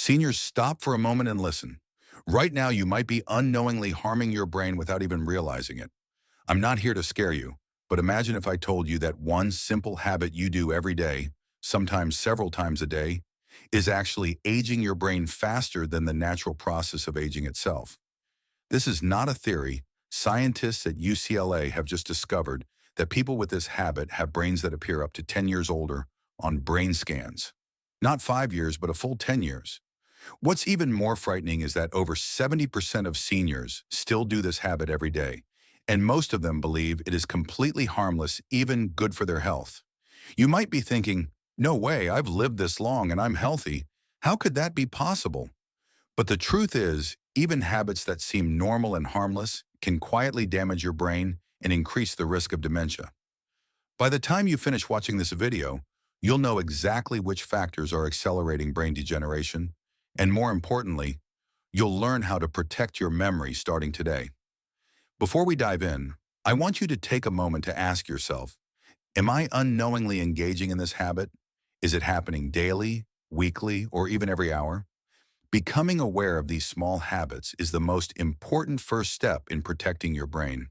Seniors, stop for a moment and listen. Right now, you might be unknowingly harming your brain without even realizing it. I'm not here to scare you, but imagine if I told you that one simple habit you do every day, sometimes several times a day, is actually aging your brain faster than the natural process of aging itself. This is not a theory. Scientists at UCLA have just discovered that people with this habit have brains that appear up to 10 years older on brain scans. Not 5 years, but a full 10 years. What's even more frightening is that over 70% of seniors still do this habit every day, and most of them believe it is completely harmless, even good for their health. You might be thinking, no way, I've lived this long and I'm healthy. How could that be possible? But the truth is, even habits that seem normal and harmless can quietly damage your brain and increase the risk of dementia. By the time you finish watching this video, you'll know exactly which factors are accelerating brain degeneration, and more importantly, you'll learn how to protect your memory starting today. Before we dive in, I want you to take a moment to ask yourself, am I unknowingly engaging in this habit? Is it happening daily, weekly, or even every hour? Becoming aware of these small habits is the most important first step in protecting your brain.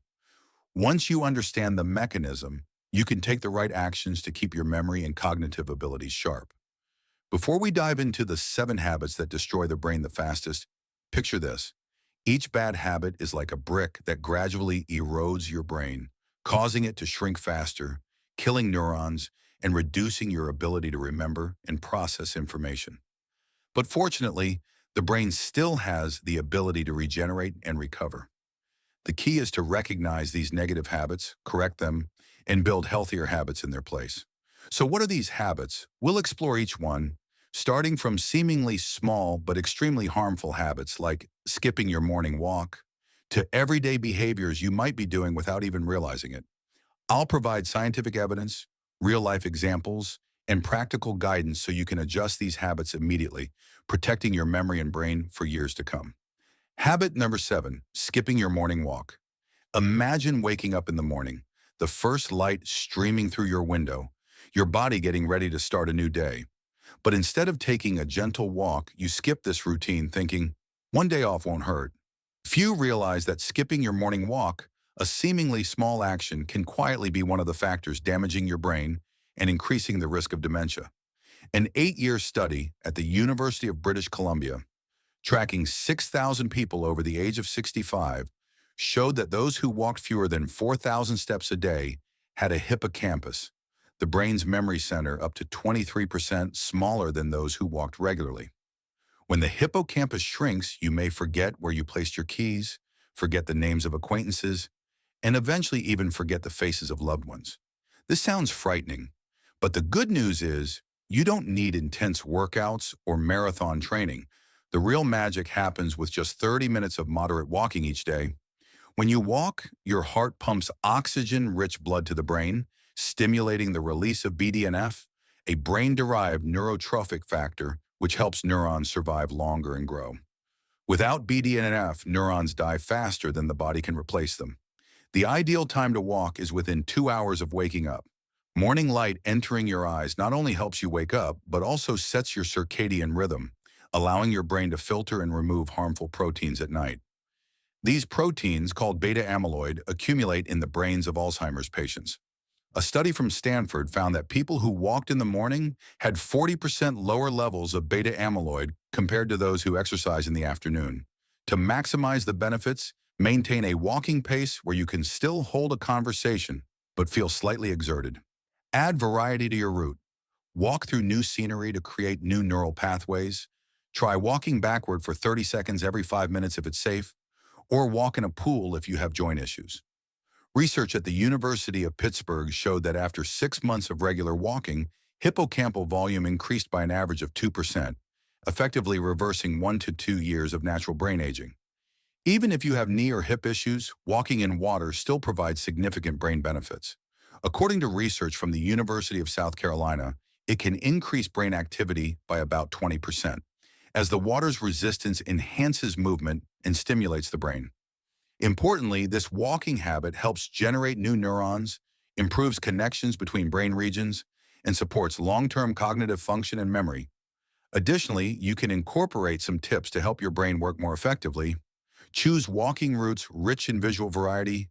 Once you understand the mechanism, you can take the right actions to keep your memory and cognitive abilities sharp. Before we dive into the 7 habits that destroy the brain the fastest, picture this. Each bad habit is like a brick that gradually erodes your brain, causing it to shrink faster, killing neurons, and reducing your ability to remember and process information. But fortunately, the brain still has the ability to regenerate and recover. The key is to recognize these negative habits, correct them, and build healthier habits in their place. So what are these habits? We'll explore each one, starting from seemingly small but extremely harmful habits like skipping your morning walk, to everyday behaviors you might be doing without even realizing it. I'll provide scientific evidence, real-life examples, and practical guidance so you can adjust these habits immediately, protecting your memory and brain for years to come. Habit number 7, skipping your morning walk. Imagine waking up in the morning, the first light streaming through your window, your body getting ready to start a new day. But instead of taking a gentle walk, you skip this routine thinking, one day off won't hurt. Few realize that skipping your morning walk, a seemingly small action, can quietly be one of the factors damaging your brain and increasing the risk of dementia. An 8-year study at the University of British Columbia, tracking 6,000 people over the age of 65, showed that those who walked fewer than 4,000 steps a day had a hippocampus, the brain's memory center, up to 23% smaller than those who walked regularly. When the hippocampus shrinks, you may forget where you placed your keys, forget the names of acquaintances, and eventually even forget the faces of loved ones. This sounds frightening, but the good news is you don't need intense workouts or marathon training. The real magic happens with just 30 minutes of moderate walking each day. When you walk, your heart pumps oxygen-rich blood to the brain, stimulating the release of BDNF, a brain-derived neurotrophic factor which helps neurons survive longer and grow. Without BDNF, neurons die faster than the body can replace them. The ideal time to walk is within 2 hours of waking up. Morning light entering your eyes not only helps you wake up, but also sets your circadian rhythm, allowing your brain to filter and remove harmful proteins at night. These proteins, called beta amyloid, accumulate in the brains of Alzheimer's patients. A study from Stanford found that people who walked in the morning had 40% lower levels of beta amyloid compared to those who exercise in the afternoon. To maximize the benefits, maintain a walking pace where you can still hold a conversation but feel slightly exerted. Add variety to your route. Walk through new scenery to create new neural pathways. Try walking backward for 30 seconds every 5 minutes if it's safe, or walk in a pool if you have joint issues. Research at the University of Pittsburgh showed that after 6 months of regular walking, hippocampal volume increased by an average of 2%, effectively reversing 1 to 2 years of natural brain aging. Even if you have knee or hip issues, walking in water still provides significant brain benefits. According to research from the University of South Carolina, it can increase brain activity by about 20%, as the water's resistance enhances movement and stimulates the brain. Importantly, this walking habit helps generate new neurons, improves connections between brain regions, and supports long-term cognitive function and memory. Additionally, you can incorporate some tips to help your brain work more effectively. Choose walking routes rich in visual variety.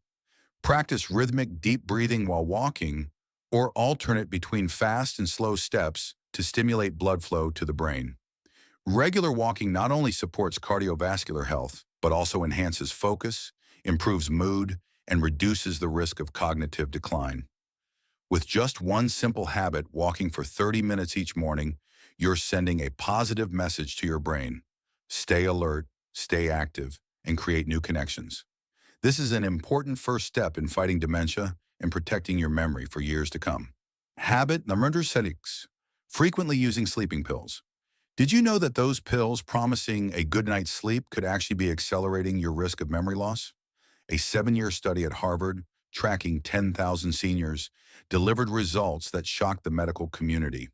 Practice rhythmic deep breathing while walking, or alternate between fast and slow steps to stimulate blood flow to the brain. Regular walking not only supports cardiovascular health, but also enhances focus, improves mood, and reduces the risk of cognitive decline. With just one simple habit, walking for 30 minutes each morning, you're sending a positive message to your brain. Stay alert, stay active, and create new connections. This is an important first step in fighting dementia and protecting your memory for years to come. Habit number 6, frequently using sleeping pills. Did you know that those pills promising a good night's sleep could actually be accelerating your risk of memory loss? A 7-year study at Harvard, tracking 10,000 seniors, delivered results that shocked the medical community.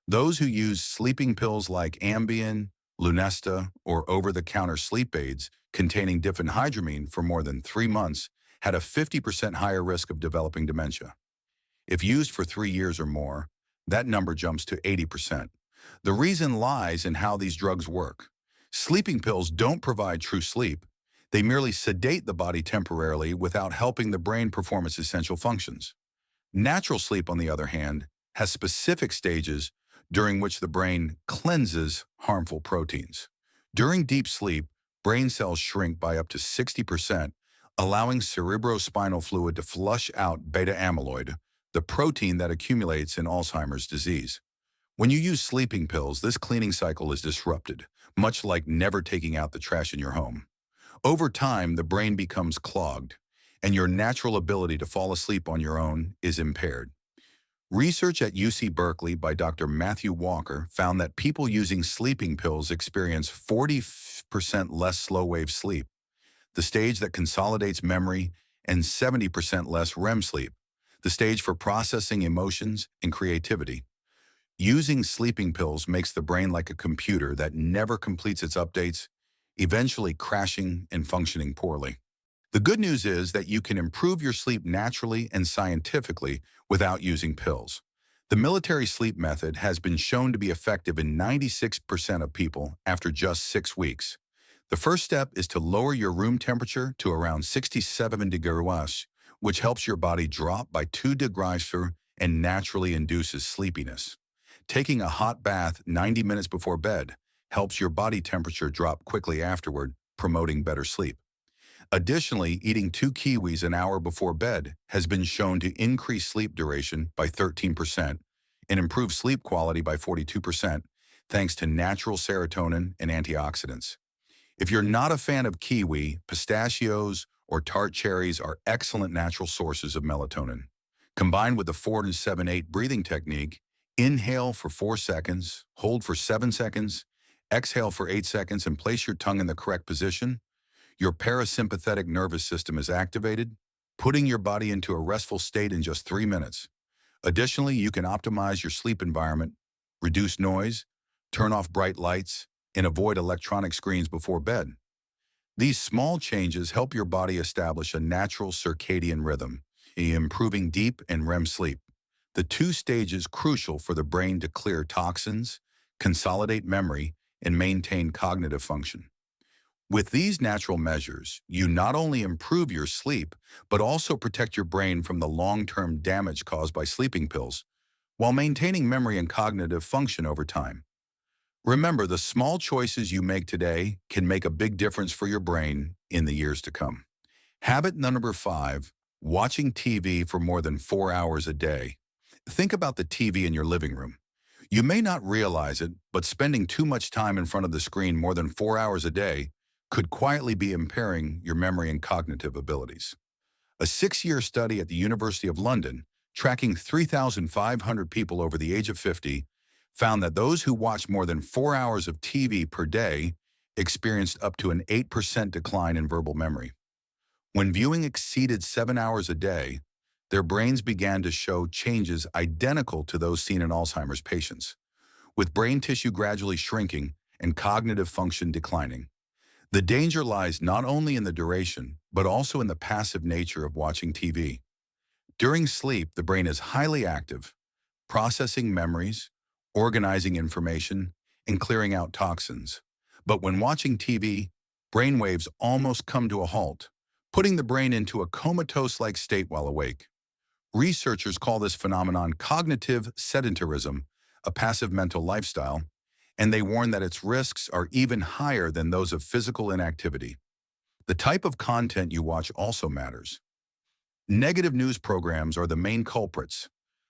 Those who used sleeping pills like Ambien, Lunesta, or over-the-counter sleep aids containing diphenhydramine for more than 3 months had a 50% higher risk of developing dementia. If used for 3 years or more, that number jumps to 80%. The reason lies in how these drugs work. Sleeping pills don't provide true sleep. They merely sedate the body temporarily without helping the brain perform its essential functions. Natural sleep, on the other hand, has specific stages during which the brain cleanses harmful proteins. During deep sleep, brain cells shrink by up to 60%, allowing cerebrospinal fluid to flush out beta amyloid, the protein that accumulates in Alzheimer's disease. When you use sleeping pills, this cleaning cycle is disrupted, much like never taking out the trash in your home. Over time, the brain becomes clogged, and your natural ability to fall asleep on your own is impaired. Research at UC Berkeley by Dr. Matthew Walker found that people using sleeping pills experience 40% less slow-wave sleep, the stage that consolidates memory, and 70% less REM sleep, the stage for processing emotions and creativity. Using sleeping pills makes the brain like a computer that never completes its updates, eventually crashing and functioning poorly. The good news is that you can improve your sleep naturally and scientifically without using pills. The military sleep method has been shown to be effective in 96% of people after just 6 weeks. The first step is to lower your room temperature to around 67 degrees, which helps your body drop by 2 degrees and naturally induces sleepiness. Taking a hot bath 90 minutes before bed helps your body temperature drop quickly afterward, promoting better sleep. Additionally, eating 2 kiwis an hour before bed has been shown to increase sleep duration by 13% and improve sleep quality by 42%, thanks to natural serotonin and antioxidants. If you're not a fan of kiwi, pistachios or tart cherries are excellent natural sources of melatonin. Combined with the 4-7-8 breathing technique, inhale for 4 seconds, hold for 7 seconds, exhale for 8 seconds, and place your tongue in the correct position, your parasympathetic nervous system is activated, putting your body into a restful state in just 3 minutes. Additionally, you can optimize your sleep environment, reduce noise, turn off bright lights, and avoid electronic screens before bed. These small changes help your body establish a natural circadian rhythm, improving deep and REM sleep, the 2 stages crucial for the brain to clear toxins, consolidate memory, and maintain cognitive function. With these natural measures, you not only improve your sleep, but also protect your brain from the long-term damage caused by sleeping pills, while maintaining memory and cognitive function over time. Remember, the small choices you make today can make a big difference for your brain in the years to come. Habit number 5, watching TV for more than 4 hours a day. Think about the TV in your living room. You may not realize it, but spending too much time in front of the screen more than 4 hours a day could quietly be impairing your memory and cognitive abilities. A 6-year study at the University of London, tracking 3,500 people over the age of 50, found that those who watched more than 4 hours of TV per day experienced up to an 8% decline in verbal memory. When viewing exceeded 7 hours a day, their brains began to show changes identical to those seen in Alzheimer's patients, with brain tissue gradually shrinking and cognitive function declining. The danger lies not only in the duration, but also in the passive nature of watching TV. During sleep, the brain is highly active, processing memories, organizing information, and clearing out toxins. But when watching TV, brainwaves almost come to a halt, putting the brain into a comatose-like state while awake. Researchers call this phenomenon cognitive sedentarism, a passive mental lifestyle, and they warn that its risks are even higher than those of physical inactivity. The type of content you watch also matters. Negative news programs are the main culprits.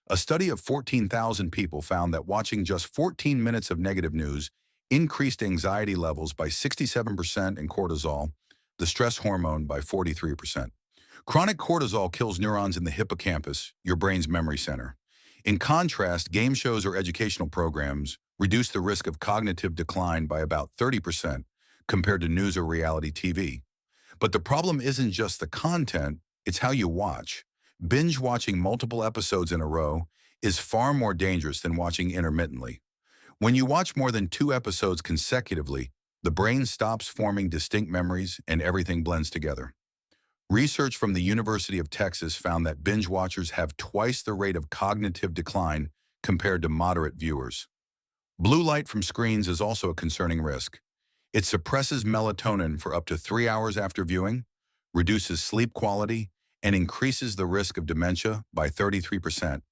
A study of 14,000 people found that watching just 14 minutes of negative news increased anxiety levels by 67% and cortisol, the stress hormone, by 43%. Chronic cortisol kills neurons in the hippocampus, your brain's memory center. In contrast, game shows or educational programs reduce the risk of cognitive decline by about 30% compared to news or reality TV. But the problem isn't just the content, it's how you watch. Binge watching multiple episodes in a row is far more dangerous than watching intermittently. When you watch more than 2 episodes consecutively, the brain stops forming distinct memories and everything blends together. Research from the University of Texas found that binge watchers have twice the rate of cognitive decline compared to moderate viewers. Blue light from screens is also a concerning risk. It suppresses melatonin for up to 3 hours after viewing, reduces sleep quality, and increases the risk of dementia by 33%,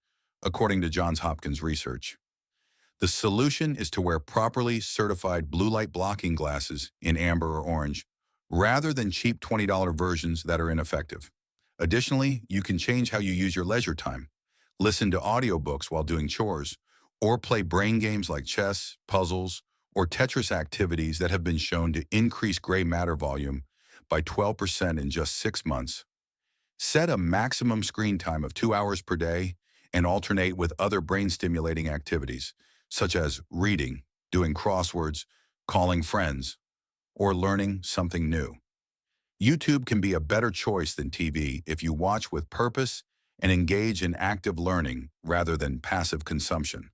according to Johns Hopkins research. The solution is to wear properly certified blue light blocking glasses in amber or orange, rather than cheap $20 versions that are ineffective. Additionally, you can change how you use your leisure time. Listen to audiobooks while doing chores, or play brain games like chess, puzzles, or Tetris activities that have been shown to increase gray matter volume by 12% in just 6 months. Set a maximum screen time of 2 hours per day and alternate with other brain-stimulating activities, such as reading, doing crosswords, calling friends, or learning something new. YouTube can be a better choice than TV if you watch with purpose and engage in active learning rather than passive consumption.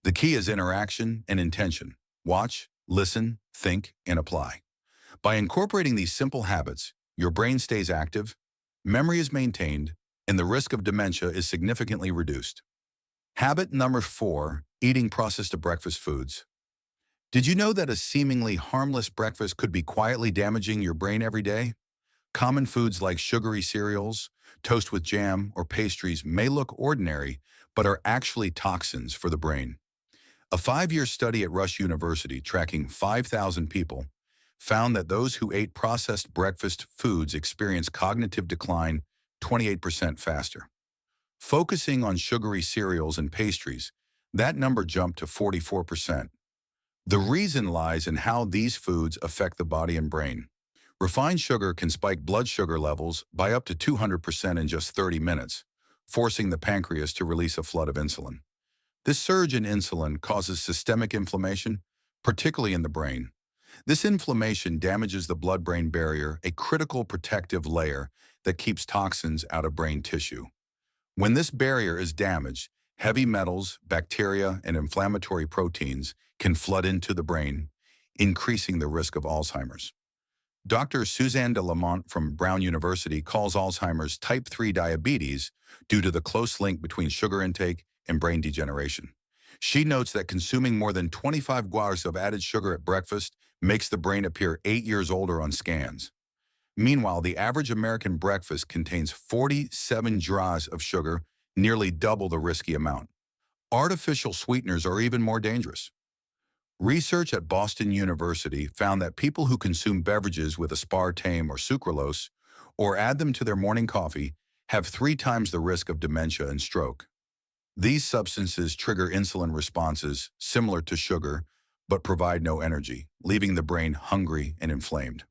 The key is interaction and intention. Watch, listen, think, and apply. By incorporating these simple habits, your brain stays active, memory is maintained, and the risk of dementia is significantly reduced. Habit number 4, eating processed breakfast foods. Did you know that a seemingly harmless breakfast could be quietly damaging your brain every day? Common foods like sugary cereals, toast with jam, or pastries may look ordinary, but are actually toxins for the brain. A 5-year study at Rush University tracking 5,000 people found that those who ate processed breakfast foods experienced cognitive decline 28% faster. Focusing on sugary cereals and pastries, that number jumped to 44%. The reason lies in how these foods affect the body and brain. Refined sugar can spike blood sugar levels by up to 200% in just 30 minutes, forcing the pancreas to release a flood of insulin. This surge in insulin causes systemic inflammation, particularly in the brain. This inflammation damages the blood-brain barrier, a critical protective layer that keeps toxins out of brain tissue. When this barrier is damaged, heavy metals, bacteria, and inflammatory proteins can flood into the brain, increasing the risk of Alzheimer's. Dr. Suzanne de Lamont from Brown University calls Alzheimer's type 3 diabetes due to the close link between sugar intake and brain degeneration. She notes that consuming more than 25 grams of added sugar at breakfast makes the brain appear 8 years older on scans. Meanwhile, the average American breakfast contains 47 grams of sugar, nearly double the risky amount. Artificial sweeteners are even more dangerous. Research at Boston University found that people who consume beverages with aspartame or sucralose, or add them to their morning coffee, have 3 times the risk of dementia and stroke. These substances trigger insulin responses similar to sugar, but provide no energy, leaving the brain hungry and inflamed.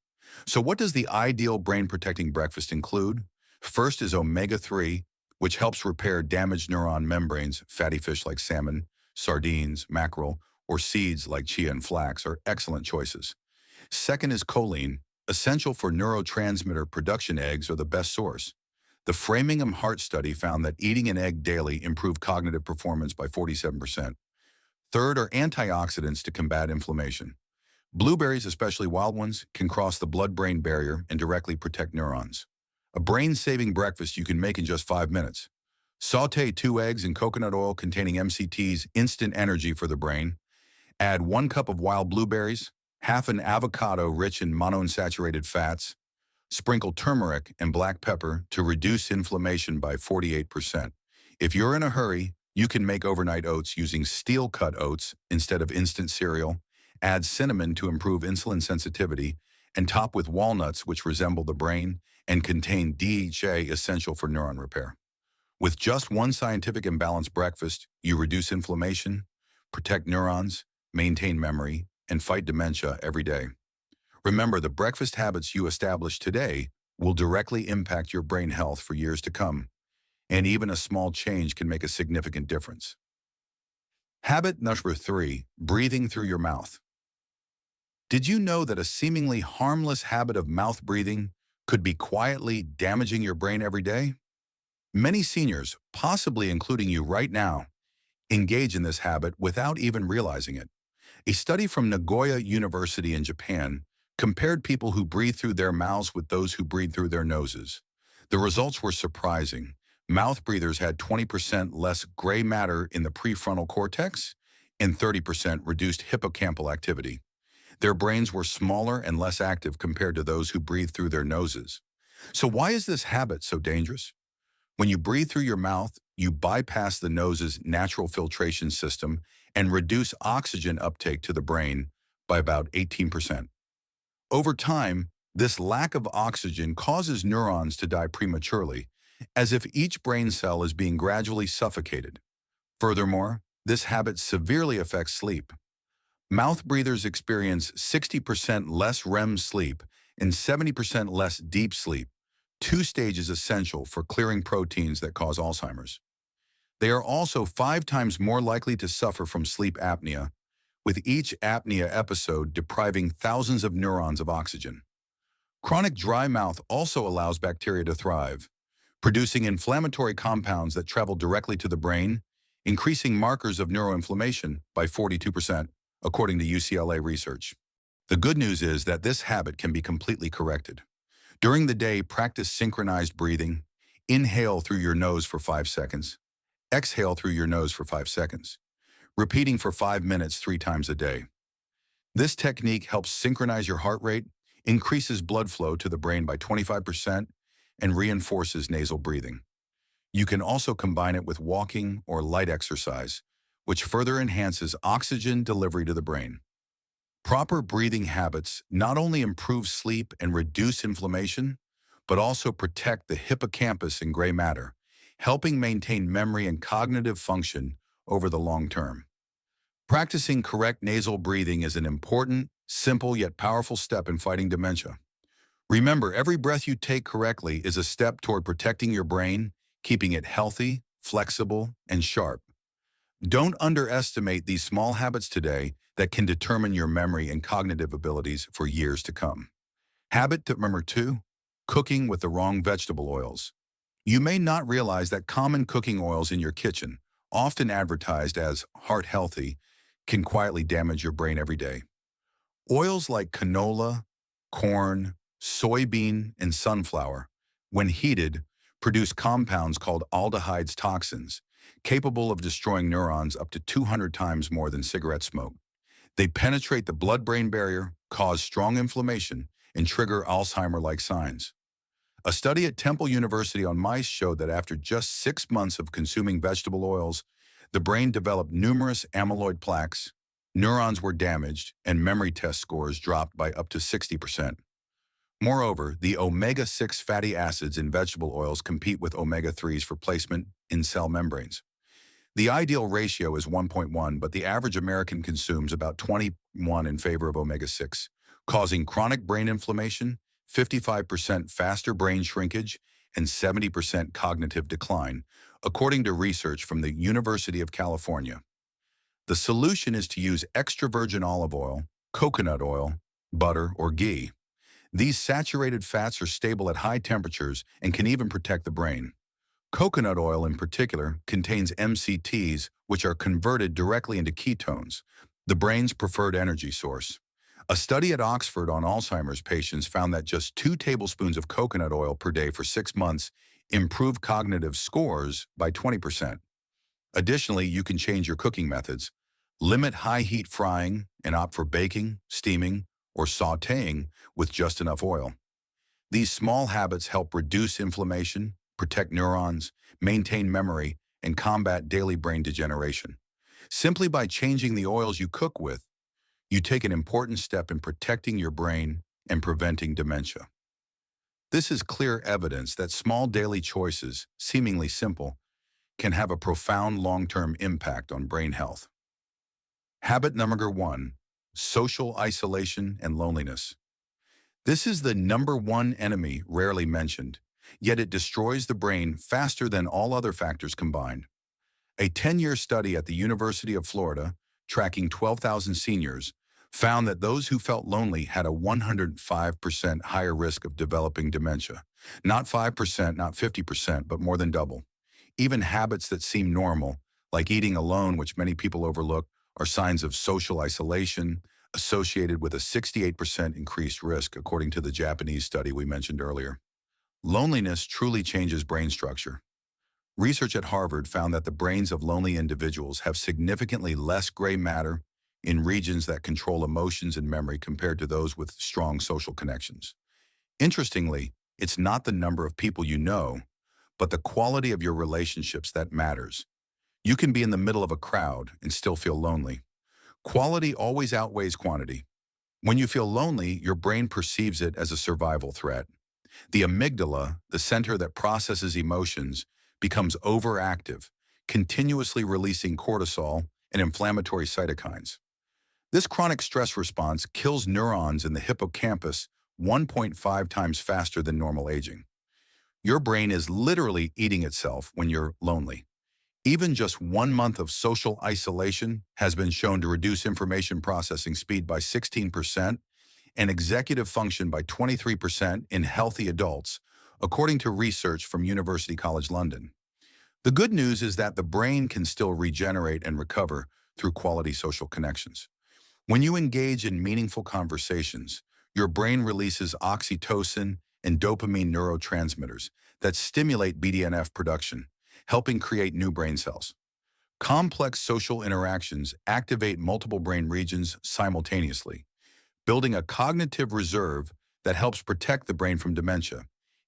So what does the ideal brain-protecting breakfast include? First is omega-3, which helps repair damaged neuron membranes. Fatty fish like salmon, sardines, mackerel, or seeds like chia and flax are excellent choices. Second is choline, essential for neurotransmitter production. Eggs are the best source. The Framingham Heart Study found that eating an egg daily improved cognitive performance by 47%. Third are antioxidants to combat inflammation. Blueberries, especially wild ones, can cross the blood-brain barrier and directly protect neurons. A brain-saving breakfast you can make in just 5 minutes. Sauté 2 eggs in coconut oil containing MCTs, instant energy for the brain. Add 1 cup of wild blueberries, half an avocado rich in monounsaturated fats, sprinkle turmeric and black pepper to reduce inflammation by 48%. If you're in a hurry, you can make overnight oats using steel-cut oats instead of instant cereal, add cinnamon to improve insulin sensitivity, and top with walnuts which resemble the brain and contain DHA essential for neuron repair. With just one scientific and balanced breakfast, you reduce inflammation, protect neurons, maintain memory, and fight dementia every day. Remember, the breakfast habits you establish today will directly impact your brain health for years to come, and even a small change can make a significant difference. Habit number 3, breathing through your mouth. Did you know that a seemingly harmless habit of mouth breathing could be quietly damaging your brain every day? Many seniors, possibly including you right now, engage in this habit without even realizing it. A study from Nagoya University in Japan compared people who breathe through their mouths with those who breathe through their noses. The results were surprising. Mouth breathers had 20% less gray matter in the prefrontal cortex and 30% reduced hippocampal activity. Their brains were smaller and less active compared to those who breathe through their noses. So why is this habit so dangerous? When you breathe through your mouth, you bypass the nose's natural filtration system and reduce oxygen uptake to the brain by about 18%. Over time, this lack of oxygen causes neurons to die prematurely, as if each brain cell is being gradually suffocated. Furthermore, this habit severely affects sleep. Mouth breathers experience 60% less REM sleep and 70% less deep sleep, 2 stages essential for clearing proteins that cause Alzheimer's. They are also 5 times more likely to suffer from sleep apnea, with each apnea episode depriving thousands of neurons of oxygen. Chronic dry mouth also allows bacteria to thrive, producing inflammatory compounds that travel directly to the brain, increasing markers of neuroinflammation by 42%, according to UCLA research. The good news is that this habit can be completely corrected. During the day, practice synchronized breathing. Inhale through your nose for 5 seconds. Exhale through your nose for 5 seconds, repeating for 5 minutes 3 times a day. This technique helps synchronize your heart rate, increases blood flow to the brain by 25%, and reinforces nasal breathing. You can also combine it with walking or light exercise, which further enhances oxygen delivery to the brain. Proper breathing habits not only improve sleep and reduce inflammation, but also protect the hippocampus and gray matter, helping maintain memory and cognitive function over the long term. Practicing correct nasal breathing is an important, simple yet powerful step in fighting dementia. Remember, every breath you take correctly is a step toward protecting your brain, keeping it healthy, flexible, and sharp. Don't underestimate these small habits today that can determine your memory and cognitive abilities for years to come. Habit tip number 2, cooking with the wrong vegetable oils. You may not realize that common cooking oils in your kitchen, often advertised as heart-healthy, can quietly damage your brain every day. Oils like canola, corn, soybean, and sunflower, when heated, produce compounds called aldehydes toxins, capable of destroying neurons up to 200 times more than cigarette smoke. They penetrate the blood-brain barrier, cause strong inflammation, and trigger Alzheimer-like signs. A study at Temple University on mice showed that after just 6 months of consuming vegetable oils, the brain developed numerous amyloid plaques, neurons were damaged, and memory test scores dropped by up to 60%. Moreover, the omega-6 fatty acids in vegetable oils compete with omega-3s for placement in cell membranes. The ideal ratio is 1.1, but the average American consumes about 21 in favor of omega-6, causing chronic brain inflammation, 55% faster brain shrinkage, and 70% cognitive decline, according to research from the University of California. The solution is to use extra virgin olive oil, coconut oil, butter, or ghee. These saturated fats are stable at high temperatures and can even protect the brain. Coconut oil in particular contains MCTs, which are converted directly into ketones, the brain's preferred energy source. A study at Oxford on Alzheimer's patients found that just 2 tablespoons of coconut oil per day for 6 months improved cognitive scores by 20%. Additionally, you can change your cooking methods. Limit high heat frying and opt for baking, steaming, or sautéing with just enough oil. These small habits help reduce inflammation, protect neurons, maintain memory, and combat daily brain degeneration. Simply by changing the oils you cook with, you take an important step in protecting your brain and preventing dementia. This is clear evidence that small daily choices, seemingly simple, can have a profound long-term impact on brain health. Habit number 1, social isolation and loneliness. This is the number one enemy rarely mentioned, yet it destroys the brain faster than all other factors combined. A 10-year study at the University of Florida, tracking 12,000 seniors, found that those who felt lonely had a 105% higher risk of developing dementia. Not 5%, not 50%, but more than double. Even habits that seem normal, like eating alone, which many people overlook, are signs of social isolation associated with a 68% increased risk, according to the Japanese study we mentioned earlier. Loneliness truly changes brain structure. Research at Harvard found that the brains of lonely individuals have significantly less gray matter in regions that control emotions and memory compared to those with strong social connections. Interestingly, it's not the number of people you know, but the quality of your relationships that matters. You can be in the middle of a crowd and still feel lonely. Quality always outweighs quantity. When you feel lonely, your brain perceives it as a survival threat. The amygdala, the center that processes emotions, becomes overactive, continuously releasing cortisol and inflammatory cytokines. This chronic stress response kills neurons in the hippocampus 1.5 times faster than normal aging. Your brain is literally eating itself when you're lonely. Even just 1 month of social isolation has been shown to reduce information processing speed by 16% and executive function by 23% in healthy adults, according to research from University College London. The good news is that the brain can still regenerate and recover through quality social connections. When you engage in meaningful conversations, your brain releases oxytocin and dopamine neurotransmitters that stimulate BDNF production, helping create new brain cells. Complex social interactions activate multiple brain regions simultaneously, building a cognitive reserve that helps protect the brain from dementia,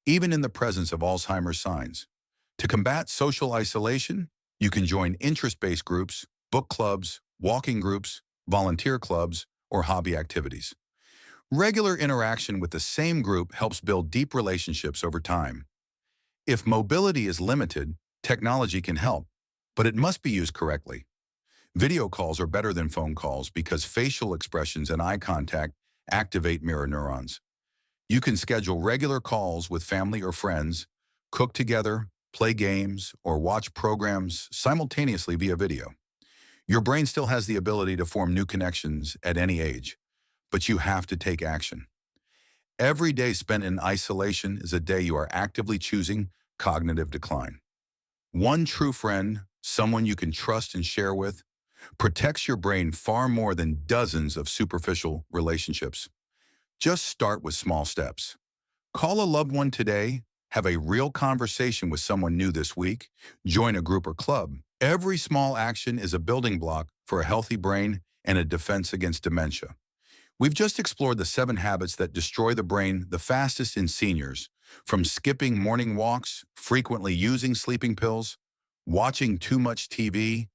even in the presence of Alzheimer's signs. To combat social isolation, you can join interest-based groups, book clubs, walking groups, volunteer clubs, or hobby activities. Regular interaction with the same group helps build deep relationships over time. If mobility is limited, technology can help, but it must be used correctly. Video calls are better than phone calls because facial expressions and eye contact activate mirror neurons. You can schedule regular calls with family or friends, cook together, play games, or watch programs simultaneously via video. Your brain still has the ability to form new connections at any age, but you have to take action. Every day spent in isolation is a day you are actively choosing cognitive decline. One true friend, someone you can trust and share with, protects your brain far more than dozens of superficial relationships. Just start with small steps. Call a loved one today, have a real conversation with someone new this week, join a group or club. Every small action is a building block for a healthy brain and a defense against dementia. We've just explored the 7 habits that destroy the brain the fastest in seniors, from skipping morning walks, frequently using sleeping pills, watching too much TV,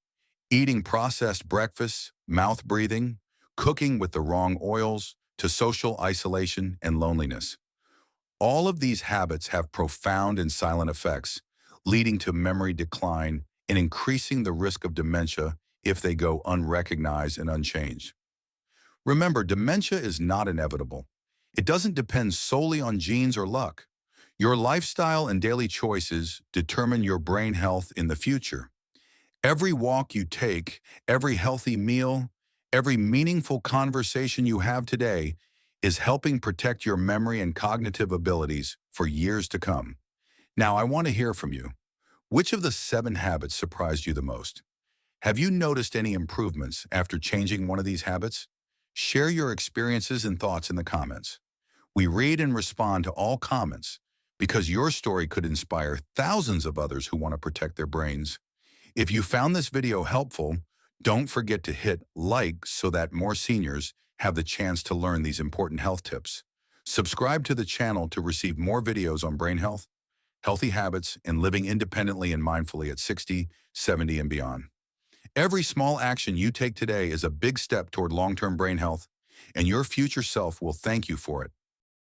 eating processed breakfasts, mouth breathing, cooking with the wrong oils, to social isolation and loneliness. All of these habits have profound and silent effects, leading to memory decline and increasing the risk of dementia if they go unrecognized and unchanged. Remember, dementia is not inevitable. It doesn't depend solely on genes or luck. Your lifestyle and daily choices determine your brain health in the future. Every walk you take, every healthy meal, every meaningful conversation you have today is helping protect your memory and cognitive abilities for years to come. Now, I want to hear from you. Which of the 7 habits surprised you the most? Have you noticed any improvements after changing one of these habits? Share your experiences and thoughts in the comments. We read and respond to all comments because your story could inspire thousands of others who want to protect their brains. If you found this video helpful, Don't forget to hit like so that more seniors have the chance to learn these important health tips. Subscribe to the channel to receive more videos on brain health, healthy habits, and living independently and mindfully at 60, 70, and beyond. Every small action you take today is a big step toward long-term brain health, and your future self will thank you for it.